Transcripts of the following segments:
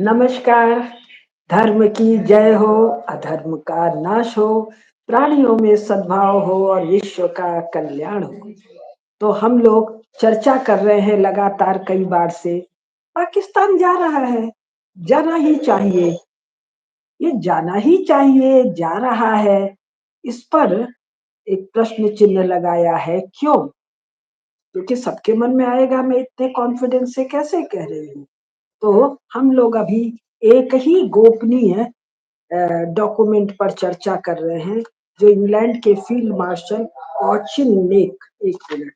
नमस्कार। धर्म की जय हो, अधर्म का नाश हो, प्राणियों में सद्भाव हो और विश्व का कल्याण हो। तो हम लोग चर्चा कर रहे हैं लगातार कई बार से, पाकिस्तान जा रहा है, जाना ही चाहिए। ये जाना ही चाहिए, जा रहा है, इस पर एक प्रश्न चिन्ह लगाया है। क्यों? क्योंकि सबके मन में आएगा, मैं इतने कॉन्फिडेंस से कैसे कह रही हूँ। तो हम लोग अभी एक ही गोपनीय डॉक्यूमेंट पर चर्चा कर रहे हैं, जो इंग्लैंड के फील्ड मार्शल ऑचिन लेक, एक मिनट,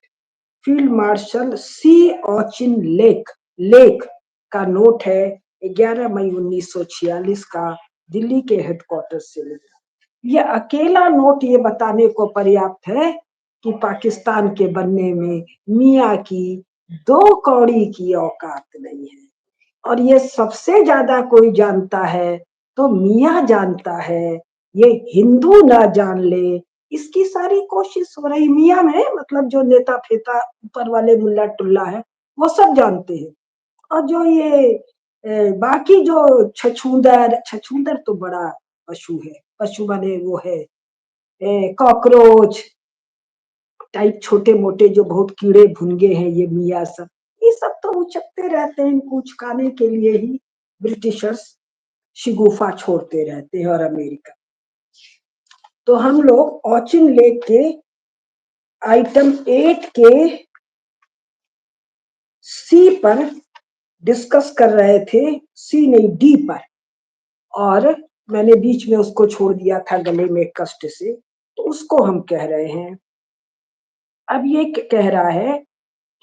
फील्ड मार्शल सी ऑचिन लेक लेक का नोट है, 11 मई 1946 का, दिल्ली के हेडक्वार्टर से लिया। यह अकेला नोट ये बताने को पर्याप्त है कि पाकिस्तान के बनने में मियाँ की दो कौड़ी की औकात नहीं है। और ये सबसे ज्यादा कोई जानता है तो मियाँ जानता है, ये हिंदू ना जान ले, इसकी सारी कोशिश हो रही। मियाँ में मतलब जो नेता फेता ऊपर वाले मुल्ला टुल्ला है, वो सब जानते हैं। और जो ये बाकी जो छछूंदर छछूंदर तो बड़ा पशु है, पशु माने वो है कॉकरोच टाइप, छोटे मोटे जो बहुत कीड़े भुनगे हैं, ये मियाँ सब, ये सब तो उचकते रहते हैं। कुछ खाने के लिए ही ब्रिटिशर्स शिगुफा छोड़ते रहते हैं, और अमेरिका। तो हम लोग ऑचिन लेक के आइटम 8 के सी पर डिस्कस कर रहे थे, सी नहीं डी पर, और मैंने बीच में उसको छोड़ दिया था गले में कष्ट से, तो उसको हम कह रहे हैं। अब ये कह रहा है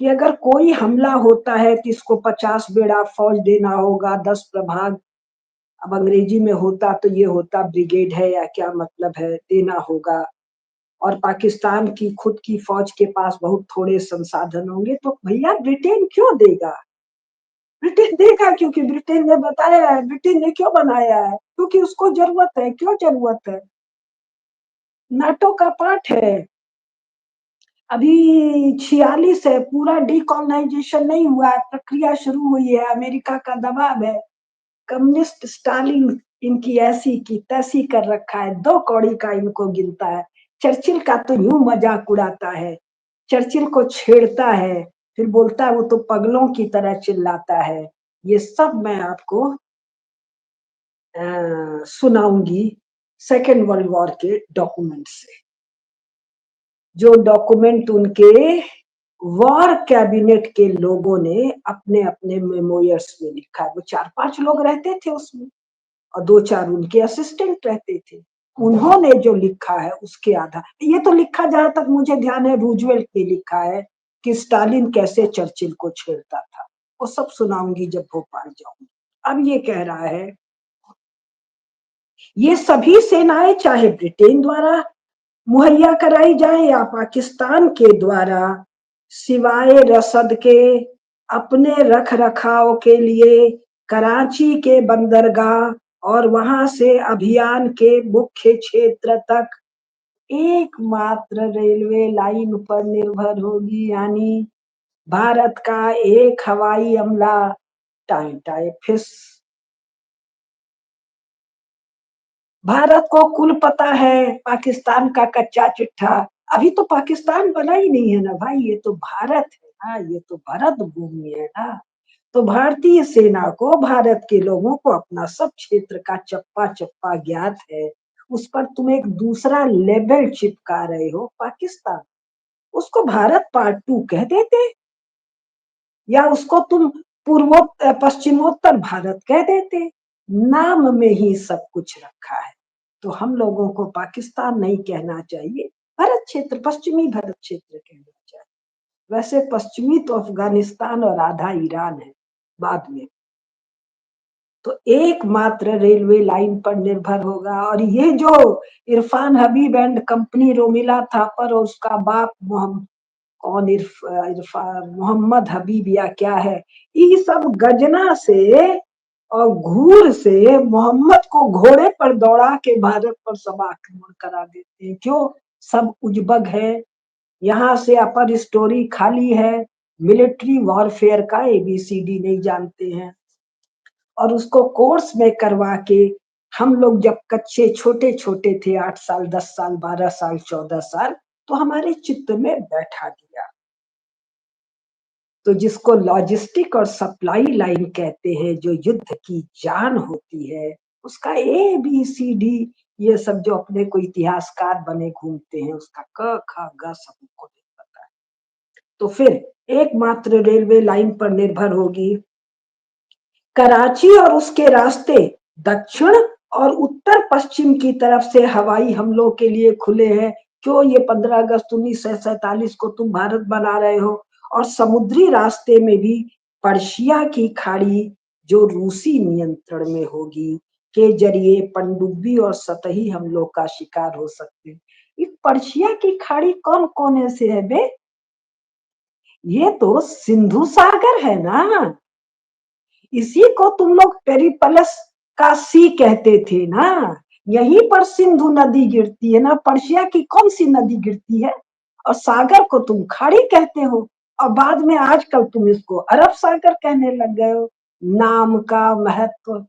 कि अगर कोई हमला होता है तो इसको 50 बेड़ा फौज देना होगा, 10 प्रभाग, अब अंग्रेजी में होता तो ये होता ब्रिगेड है या क्या मतलब है, देना होगा। और पाकिस्तान की खुद की फौज के पास बहुत थोड़े संसाधन होंगे, तो भैया ब्रिटेन क्यों देगा? ब्रिटेन देगा क्योंकि ब्रिटेन ने बताया है, ब्रिटेन ने क्यों बनाया है, क्योंकि उसको जरूरत है। क्यों जरूरत है? नाटो का पार्ट है। अभी 46 है, पूरा डीकॉलोनाइजेशन नहीं हुआ, प्रक्रिया शुरू हुई है, अमेरिका का दबाव है, कम्युनिस्ट स्टालिन इनकी ऐसी की तैसी कर रखा है, दो कौड़ी का इनको गिनता है। चर्चिल का तो यूं मजाक उड़ाता है, चर्चिल को छेड़ता है, फिर बोलता है वो तो पगलों की तरह चिल्लाता है। ये सब मैं आपको सुनाऊंगी सेकेंड वर्ल्ड वॉर के डॉक्यूमेंट से, जो डॉक्यूमेंट उनके वॉर कैबिनेट के लोगों ने अपने अपने मेमोयर्स में लिखा है। वो 4-5 लोग रहते थे उसमें, और 2-4 उनके असिस्टेंट रहते थे। उन्होंने जो लिखा है उसके आधार, ये तो लिखा, जहां तक मुझे ध्यान है, रूजवेल्ट ने लिखा है कि स्टालिन कैसे चर्चिल को छेड़ता था। वो सब सुनाऊंगी जब भोपाल जाऊंगी। अब ये कह रहा है, ये सभी सेनाएं चाहे ब्रिटेन द्वारा मुहैया कराई जाए या पाकिस्तान के द्वारा, सिवाय रसद के अपने रख रखाव के लिए कराची के बंदरगाह और वहां से अभियान के मुख्य क्षेत्र तक एकमात्र रेलवे लाइन पर निर्भर होगी, यानी भारत का एक हवाई अमला टाइफिस। भारत को कुल पता है पाकिस्तान का कच्चा चिट्ठा, अभी तो पाकिस्तान बना ही नहीं है ना भाई, ये तो भारत है ना, ये तो भारत भूमि है ना। तो भारतीय सेना को, भारत के लोगों को अपना सब क्षेत्र का चप्पा चप्पा ज्ञात है। उस पर तुम एक दूसरा लेबल चिपका रहे हो, पाकिस्तान। उसको भारत पार्ट 2 कह देते, या उसको तुम पश्चिमोत्तर भारत कह देते। नाम में ही सब कुछ रखा है। तो हम लोगों को पाकिस्तान नहीं कहना चाहिए, भारत क्षेत्र, पश्चिमी भारत क्षेत्र कहना चाहिए। वैसे पश्चिमी तो अफगानिस्तान और आधा ईरान है बाद में। तो एकमात्र रेलवे लाइन पर निर्भर होगा। और ये जो इरफान हबीब एंड कंपनी, रोमिला थापर और उसका बाप कौन, इरफान मोहम्मद हबीब या क्या है, ये सब गजना से और घूर से मोहम्मद को घोड़े पर दौड़ा के भारत पर सब आक्रमण करा देते हैं। क्यों? सब उजबग है, यहाँ से अपर स्टोरी खाली है, मिलिट्री वॉरफेयर का एबीसीडी नहीं जानते हैं। और उसको कोर्स में करवा के हम लोग जब कच्चे छोटे-छोटे थे 8 साल, 10 साल, 12 साल, 14 साल, तो हमारे चित्त में बैठा दिया। तो जिसको लॉजिस्टिक और सप्लाई लाइन कहते हैं, जो युद्ध की जान होती है, उसका ए बी सी डी ये सब जो अपने को इतिहासकार बने घूमते हैं, उसका क ख ग सब उनको नहीं पता है। तो फिर एकमात्र रेलवे लाइन पर निर्भर होगी कराची और उसके रास्ते दक्षिण और उत्तर पश्चिम की तरफ से हवाई हमलों के लिए खुले हैं। क्यों ये 15 अगस्त 1947 को तुम भारत बना रहे हो? और समुद्री रास्ते में भी पर्शिया की खाड़ी जो रूसी नियंत्रण में होगी के जरिए पनडुब्बी और सतही हमलों का शिकार हो सकते हैं। इस पर्शिया की खाड़ी कौन कोने से है बे? ये तो सिंधु सागर है ना। इसी को तुम लोग पेरिप्लस का सी कहते थे ना। यहीं पर सिंधु नदी गिरती है ना। पर्शिया की कौन सी नदी गिरती है? और सागर को तुम खाड़ी कहते हो और बाद में आजकल तुम इसको अरब सागर कहने लग गए हो। नाम का महत्व।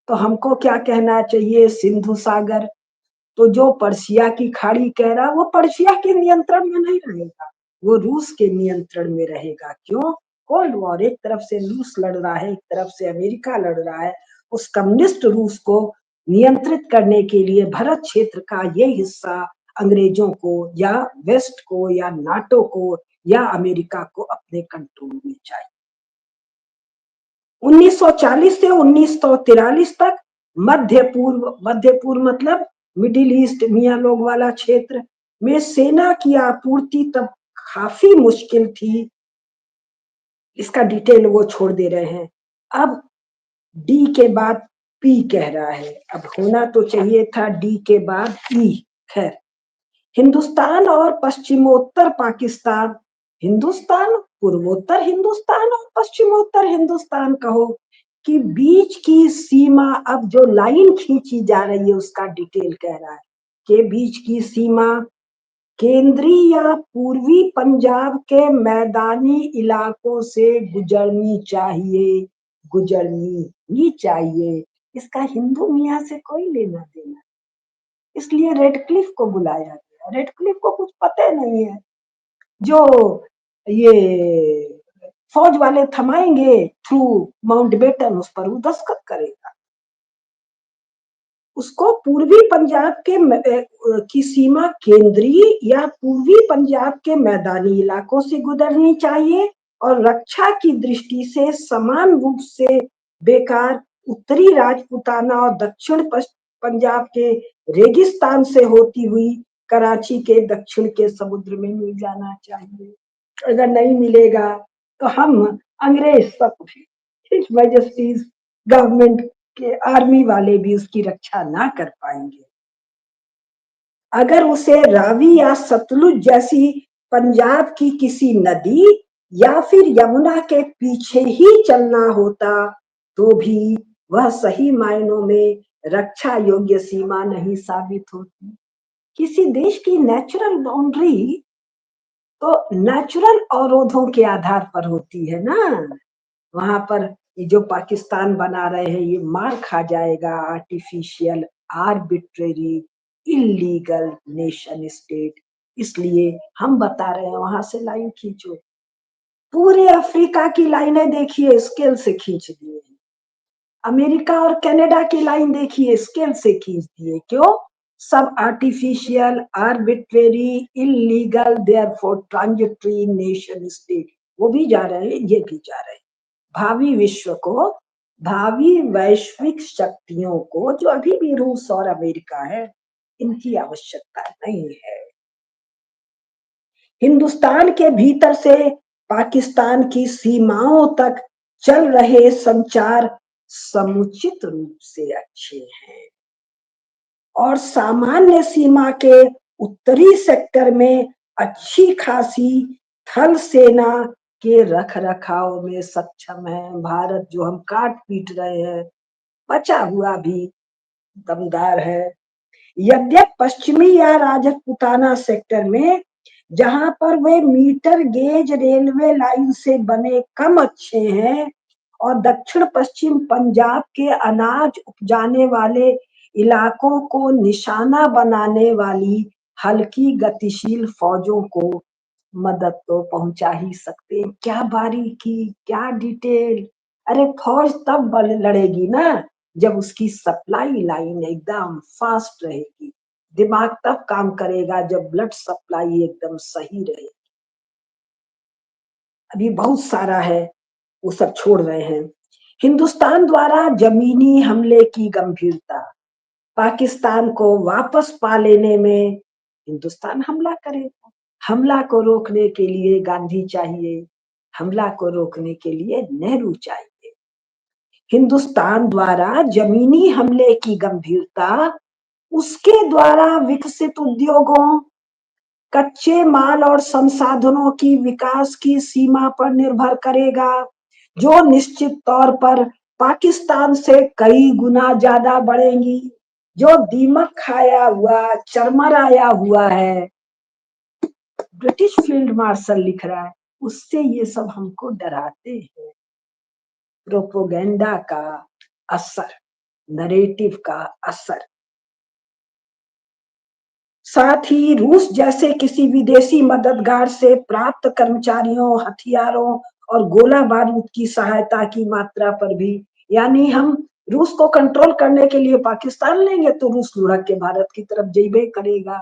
तो हमको क्या कहना चाहिए? सिंधु सागर। तो जो पर्शिया की खाड़ी कह रहा वो पर्शिया के नियंत्रण में नहीं रहेगा, वो रूस के नियंत्रण में रहेगा। क्यों? कोल्ड वॉर, एक तरफ से रूस लड़ रहा है, एक तरफ से अमेरिका लड़ रहा है। उस कम्युनिस्ट रूस को नियंत्रित करने के लिए भारत क्षेत्र का ये हिस्सा अंग्रेजों को या वेस्ट को या नाटो को या अमेरिका को अपने कंट्रोल में चाहिए। 1940 से 1943 तक मध्य पूर्व मतलब मिडिल ईस्ट मियाँ लोग वाला क्षेत्र में सेना की आपूर्ति तब काफी मुश्किल थी। इसका डिटेल वो छोड़ दे रहे हैं। अब डी के बाद पी कह रहा है, अब होना तो चाहिए था डी के बाद ई। खैर, हिंदुस्तान और पश्चिमोत्तर पाकिस्तान, हिंदुस्तान, पूर्वोत्तर हिंदुस्तान और पश्चिमोत्तर हिंदुस्तान कहो कि बीच की सीमा, अब जो लाइन खींची जा रही है उसका डिटेल कह रहा है कि बीच की सीमा केंद्रीय या पूर्वी पंजाब के मैदानी इलाकों से गुजरनी ही चाहिए। इसका हिंदू मियाँ से कोई लेना देना, इसलिए रेडक्लिफ को बुलाया गया। रेडक्लिफ को कुछ पता नहीं है। जो ये फौज वाले थमाएंगे थ्रू माउंटबेटन, उस पर वो दस्तखत करेगा। उसको पूर्वी पंजाब के की सीमा केंद्रीय या पूर्वी पंजाब के मैदानी इलाकों से गुजरनी चाहिए और रक्षा की दृष्टि से समान रूप से बेकार उत्तरी राजपूताना और दक्षिण पंजाब के रेगिस्तान से होती हुई कराची के दक्षिण के समुद्र में मिल जाना चाहिए। अगर नहीं मिलेगा तो हम अंग्रेज सब हिज मैजेस्टीज गवर्नमेंट के आर्मी वाले भी उसकी रक्षा ना कर पाएंगे। अगर उसे रावी या सतलुज जैसी पंजाब की किसी नदी या फिर यमुना के पीछे ही चलना होता तो भी वह सही मायनों में रक्षा योग्य सीमा नहीं साबित होती। किसी देश की नेचुरल बाउंड्री तो नेचुरल अवरोधों के आधार पर होती है ना। वहां पर ये जो पाकिस्तान बना रहे हैं ये मार खा जाएगा। Artificial, arbitrary, illegal nation state. इसलिए हम बता रहे हैं वहां से लाइन खींचो। पूरे अफ्रीका की लाइनें देखिए स्केल से खींच दिए। अमेरिका और कनाडा की लाइन देखिए स्केल से खींच दिए। क्यों? सब artificial, arbitrary, illegal, therefore transitory nation state. वो भी जा रहे हैं, ये भी जा रहे हैं। भावी विश्व को, भावी वैश्विक शक्तियों को, जो अभी भी रूस और अमेरिका है, इनकी आवश्यकता नहीं है। हिंदुस्तान के भीतर से पाकिस्तान की सीमाओं तक चल रहे संचार समुचित रूप से अच्छे हैं और सामान्य सीमा के उत्तरी सेक्टर में अच्छी खासी थल सेना के रख रखाव में सक्षम है। भारत जो हम काट पीट रहे हैं, बचा हुआ भी दमदार है। यद्यप पश्चिमी या राजपूताना सेक्टर में जहां पर वे मीटर गेज रेलवे लाइन से बने कम अच्छे हैं और दक्षिण पश्चिम पंजाब के अनाज उपजाने वाले इलाकों को निशाना बनाने वाली हल्की गतिशील फौजों को मदद तो पहुंचा ही सकते हैं। क्या बारीकी, क्या डिटेल। अरे फौज तब लड़ेगी ना जब उसकी सप्लाई लाइन एकदम फास्ट रहेगी। दिमाग तब काम करेगा जब ब्लड सप्लाई एकदम सही रहे। अभी बहुत सारा है, वो सब छोड़ रहे हैं। हिंदुस्तान द्वारा जमीनी हमले की गंभीरता। पाकिस्तान को वापस पा लेने में हिंदुस्तान हमला करेगा। हमला को रोकने के लिए गांधी चाहिए, हमला को रोकने के लिए नेहरू चाहिए। हिंदुस्तान द्वारा जमीनी हमले की गंभीरता उसके द्वारा विकसित उद्योगों, कच्चे माल और संसाधनों की विकास की सीमा पर निर्भर करेगा, जो निश्चित तौर पर पाकिस्तान से कई गुना ज्यादा बढ़ेंगी। जो दीमक खाया हुआ, चरमराया हुआ है, ब्रिटिश फील्ड मार्शल लिख रहा है, उससे ये सब हमको डराते हैं। प्रोपोगेंडा का असर, नरेटिव का असर। साथ ही रूस जैसे किसी विदेशी मददगार से प्राप्त कर्मचारियों, हथियारों और गोला बारूद की सहायता की मात्रा पर भी, यानी हम रूस को कंट्रोल करने के लिए पाकिस्तान लेंगे तो रूस लुढ़क के भारत की तरफ जइबे करेगा,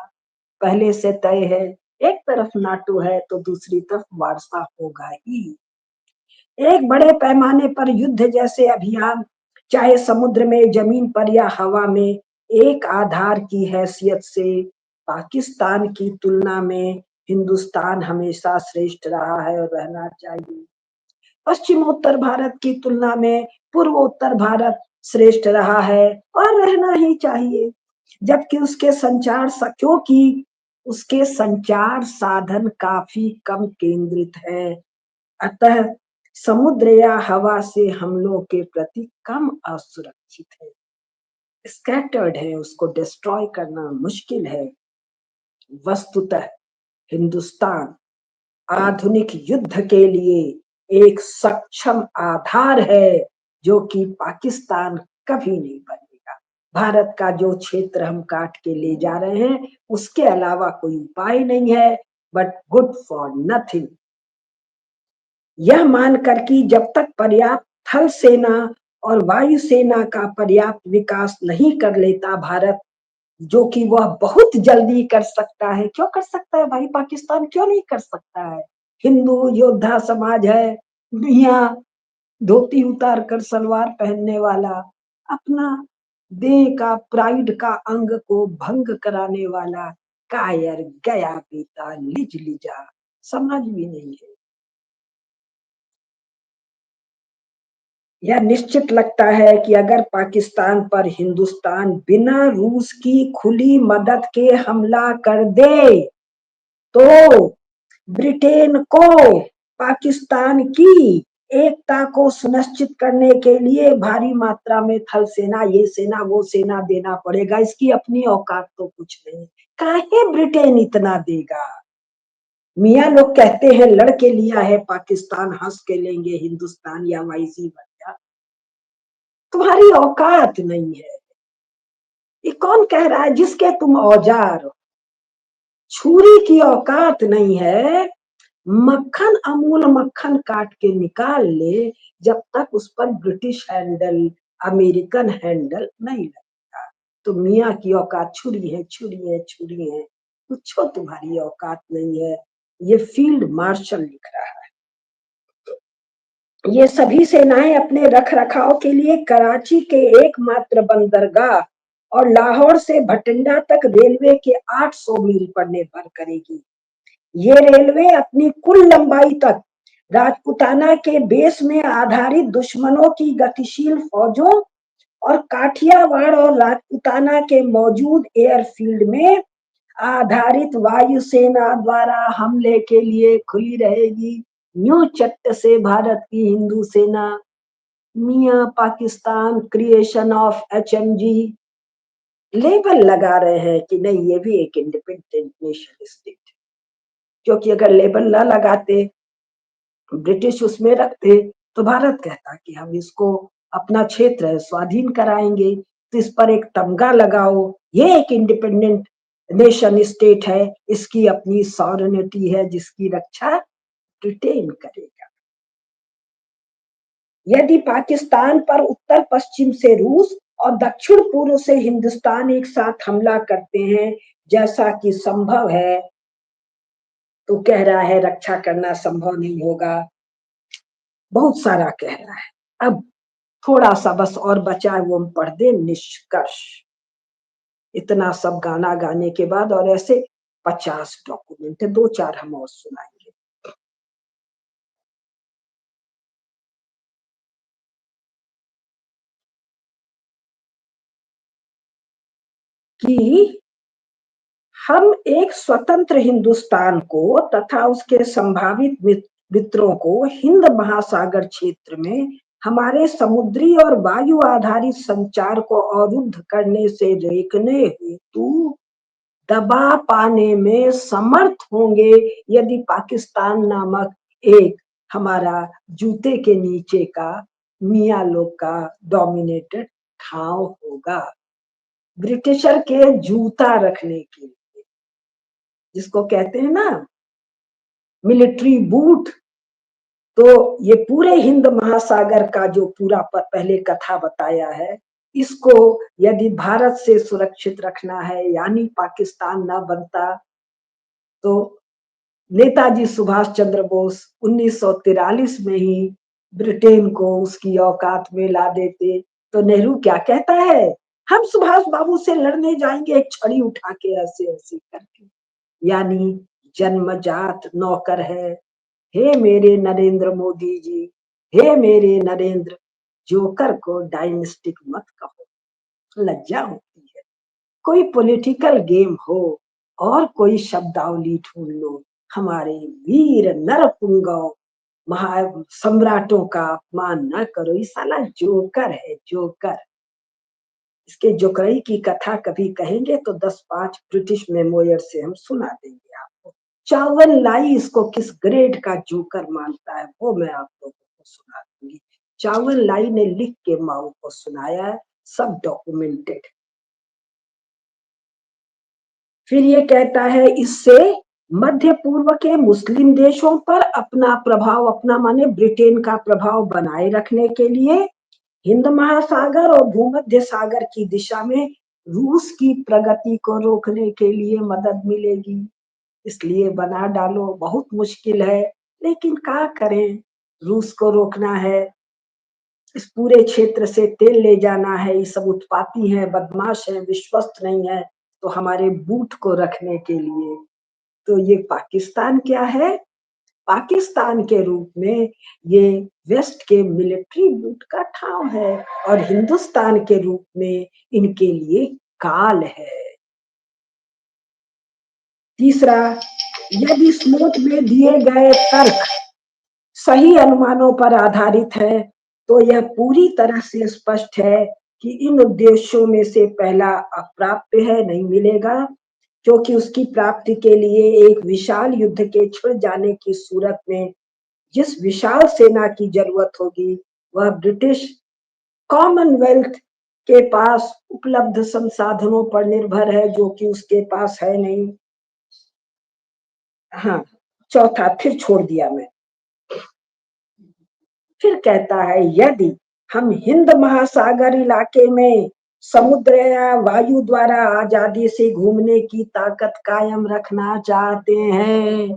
पहले से तय है। एक तरफ नाटो है तो दूसरी तरफ वार्सा होगा ही। एक बड़े पैमाने पर युद्ध जैसे अभियान, चाहे समुद्र में, जमीन पर या हवा में, एक आधार की हैसियत से पाकिस्तान की तुलना में हिंदुस्तान हमेशा श्रेष्ठ रहा है और रहना चाहिए। पश्चिमोत्तर भारत की तुलना में पूर्वोत्तर भारत श्रेष्ठ रहा है और रहना ही चाहिए, जबकि क्योंकि उसके संचार साधन काफी कम केंद्रित है, अतः समुद्र या हवा से हमलों के प्रति कम असुरक्षित है, स्कैटर्ड है, उसको डिस्ट्रॉय करना मुश्किल है। वस्तुतः हिंदुस्तान आधुनिक युद्ध के लिए एक सक्षम आधार है, जो कि पाकिस्तान कभी नहीं बनेगा। भारत का जो क्षेत्र हम काट के ले जा रहे हैं, उसके अलावा कोई उपाय नहीं है, बट गुड फॉर नथिंग। यह मानकर कि जब तक पर्याप्त थल सेना और वायु सेना का पर्याप्त विकास नहीं कर लेता भारत, जो कि वह बहुत जल्दी कर सकता है। क्यों कर सकता है भाई, पाकिस्तान क्यों नहीं कर सकता है? हिंदू योद्धा समाज है, मियाँ धोती उतार कर सलवार पहनने वाला, अपना देह का प्राइड का अंग को भंग कराने वाला, कायर गया बीता लिज लिजा समाज भी नहीं है। यह निश्चित लगता है कि अगर पाकिस्तान पर हिंदुस्तान बिना रूस की खुली मदद के हमला कर दे, तो ब्रिटेन को पाकिस्तान की एकता को सुनिश्चित करने के लिए भारी मात्रा में थल सेना, ये सेना वो सेना देना पड़ेगा। इसकी अपनी औकात तो कुछ नहीं, काहे ब्रिटेन इतना देगा? मियाँ लोग कहते हैं लड़के लिया है पाकिस्तान, हंस के लेंगे हिंदुस्तान या वाइसी बन। तुम्हारी औकात नहीं है। ये कौन कह रहा है? जिसके तुम औजार हो, छुरी की औकात नहीं है। मक्खन, अमूल मक्खन काट के निकाल ले, जब तक उस पर ब्रिटिश हैंडल, अमेरिकन हैंडल नहीं लगता। तो मियाँ की औकात छुरी है, छुरी है, छुरी है, कुछ तुम्हारी औकात नहीं है। ये फील्ड मार्शल लिख रहा है। ये सभी सेनाएं अपने रख रखाव के लिए कराची के एकमात्र बंदरगाह और लाहौर से भटिंडा तक रेलवे के 800 मील पर निर्भर करेगी। ये रेलवे अपनी कुल लंबाई तक राजपुताना के बेस में आधारित दुश्मनों की गतिशील फौजों और काठियावाड़ और राजपुताना के मौजूद एयरफील्ड में आधारित वायुसेना द्वारा हमले के लिए खुली रहेगी। न्यू चट्ट से भारत की हिंदू सेना, मियाँ Pakistan creation of HMG label लगा रहे हैं कि नहीं, ये भी एक इंडिपेंडेंट नेशन स्टेट। क्योंकि अगर लेबल ना लगाते, ब्रिटिश उसमें रखते, तो भारत कहता कि हम इसको अपना क्षेत्र है स्वाधीन कराएंगे, तो इस पर एक तमगा लगाओ, ये एक इंडिपेंडेंट नेशन स्टेट है, इसकी अपनी सॉवरेनिटी है जिसकी रक्षा ब्रिटेन करेगा। यदि पाकिस्तान पर उत्तर पश्चिम से रूस और दक्षिण पूर्व से हिंदुस्तान एक साथ हमला करते हैं, जैसा कि संभव है, तो कह रहा है रक्षा करना संभव नहीं होगा, बहुत सारा कह रहा है। अब थोड़ा सा बस और बचा है, वो हम पढ़ दे निष्कर्ष। इतना सब गाना गाने के बाद और ऐसे 50 डॉक्यूमेंट है, 2-4 हम और सुनाएंगे। कि हम एक स्वतंत्र हिंदुस्तान को तथा उसके संभावित मित्रों को हिंद महासागर क्षेत्र में हमारे समुद्री और वायु आधारित संचार को अवरुद्ध करने से रोकने हेतु दबा पाने में समर्थ होंगे, यदि पाकिस्तान नामक एक हमारा जूते के नीचे का मियाँ लोग का डोमिनेटेड ठाव होगा। ब्रिटिशर के जूता रखने के लिए, जिसको कहते हैं ना मिलिट्री बूट, तो ये पूरे हिंद महासागर का जो पूरा पहले कथा बताया है, इसको यदि भारत से सुरक्षित रखना है, यानी पाकिस्तान ना बनता, तो नेताजी सुभाष चंद्र बोस 1943 में ही ब्रिटेन को उसकी औकात में ला देते। तो नेहरू क्या कहता है, हम सुभाष बाबू से लड़ने जाएंगे एक छड़ी उठा के ऐसे ऐसे करके, यानी जन्मजात नौकर है। हे मेरे नरेंद्र मोदी जी, हे मेरे नरेंद्र, जोकर को डायनेस्टिक मत कहो, लज्जा होती है। कोई पॉलिटिकल गेम हो और कोई शब्दावली ढूंढ लो, हमारे वीर नरपुंगव महा सम्राटों का अपमान न करो, ये साला जोकर है, जोकर। इसके जोकरई की कथा कभी कहेंगे तो 10-5 ब्रिटिश मेमोयर से हम सुना देंगे आपको। चावन लाई इसको किस ग्रेड का जोकर मानता है, वो मैं आप लोगों को सुना दूंगी। चावन लाई ने लिख के माओ को सुनाया है, सब डॉक्यूमेंटेड। फिर ये कहता है इससे मध्य पूर्व के मुस्लिम देशों पर अपना प्रभाव, अपना माने ब्रिटेन का प्रभाव बनाए रखने के लिए हिंद महासागर और भूमध्य सागर की दिशा में रूस की प्रगति को रोकने के लिए मदद मिलेगी। इसलिए बना डालो, बहुत मुश्किल है, लेकिन क्या करें, रूस को रोकना है, इस पूरे क्षेत्र से तेल ले जाना है, ये सब उत्पाती है, बदमाश है, विश्वस्त नहीं है, तो हमारे बूट को रखने के लिए। तो ये पाकिस्तान क्या है, पाकिस्तान के रूप में ये वेस्ट के मिलिट्री बूट का ठाव है, और हिंदुस्तान के रूप में इनके लिए काल है। तीसरा, यदि स्लोट में दिए गए तर्क सही अनुमानों पर आधारित है, तो यह पूरी तरह से स्पष्ट है कि इन उद्देश्यों में से पहला अप्राप्य है, नहीं मिलेगा, क्योंकि उसकी प्राप्ति के लिए एक विशाल युद्ध के छिड़ जाने की सूरत में जिस विशाल सेना की जरूरत होगी, वह ब्रिटिश कॉमनवेल्थ के पास उपलब्ध संसाधनों पर निर्भर है, जो कि उसके पास है नहीं। हाँ, चौथा फिर छोड़ दिया मैं। फिर कहता है यदि हम हिंद महासागर इलाके में समुद्र या वायु द्वारा आजादी से घूमने की ताकत कायम रखना चाहते हैं,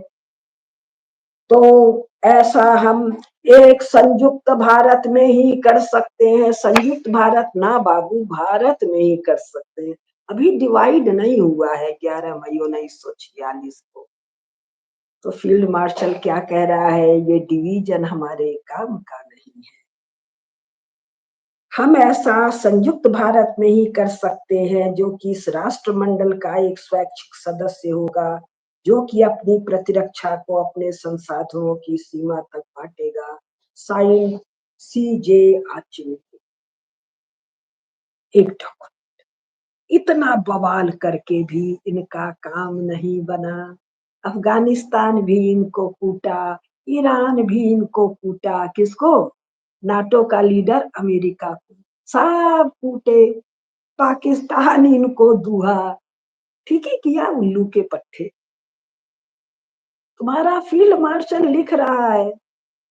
तो ऐसा हम एक संयुक्त भारत में ही कर सकते हैं। संयुक्त भारत ना बाबू, भारत में ही कर सकते हैं, अभी डिवाइड नहीं हुआ है 11 मई 1946 को। तो फील्ड मार्शल क्या कह रहा है, ये डिवीजन हमारे काम का नहीं है, हम ऐसा संयुक्त भारत में ही कर सकते हैं, जो कि इस राष्ट्रमंडल का एक स्वैच्छिक सदस्य होगा, जो कि अपनी प्रतिरक्षा को अपने संसाधनों की सीमा तक बांटेगा। Sign CJ आर्चिन। एक ठोकर, इतना बवाल करके भी इनका काम नहीं बना। अफगानिस्तान भी इनको कूटा, ईरान भी इनको कूटा, किसको, नाटो का लीडर अमेरिका को, सब कूटे, पाकिस्तान इनको दुहा, ठीक ही किया उल्लू के पट्टे। तुम्हारा फील्ड मार्शल लिख रहा है,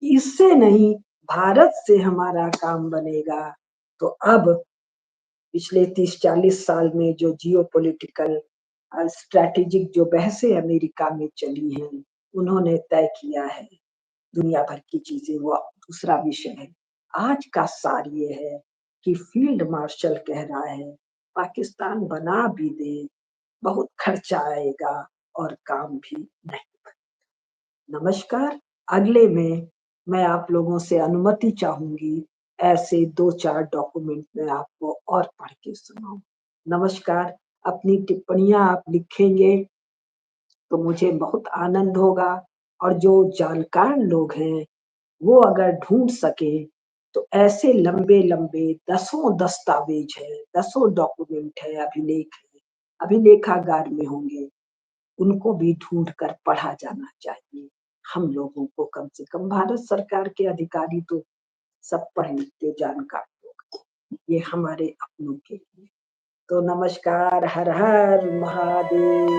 इससे नहीं भारत से हमारा काम बनेगा। तो अब पिछले 30-40 साल में जो जियोपॉलिटिकल स्ट्रैटेजिक जो बहसें अमेरिका में चली हैं, उन्होंने तय किया है दुनिया भर की चीजें, वो दूसरा विषय है। आज का सार ये है कि फील्ड मार्शल कह रहा है पाकिस्तान बना भी दे, बहुत खर्चा आएगा और काम भी नहीं। नमस्कार, अगले में मैं आप लोगों से अनुमति चाहूंगी, ऐसे 2-4 डॉक्यूमेंट मैं आपको और पढ़ के सुनाऊं। नमस्कार, अपनी टिप्पणियां आप लिखेंगे तो मुझे बहुत आनंद होगा, और जो जानकार लोग हैं वो अगर ढूंढ सके तो ऐसे लंबे लंबे दसों दस्तावेज है, दसों डॉक्यूमेंट है, अभिलेख है, अभिलेखागार में होंगे, उनको भी ढूंढ कर पढ़ा जाना चाहिए। हम लोगों को, कम से कम भारत सरकार के अधिकारी तो सब पढ़ लिखते जानकार लोग, ये हमारे अपनों के लिए। तो नमस्कार, हर हर महादेव।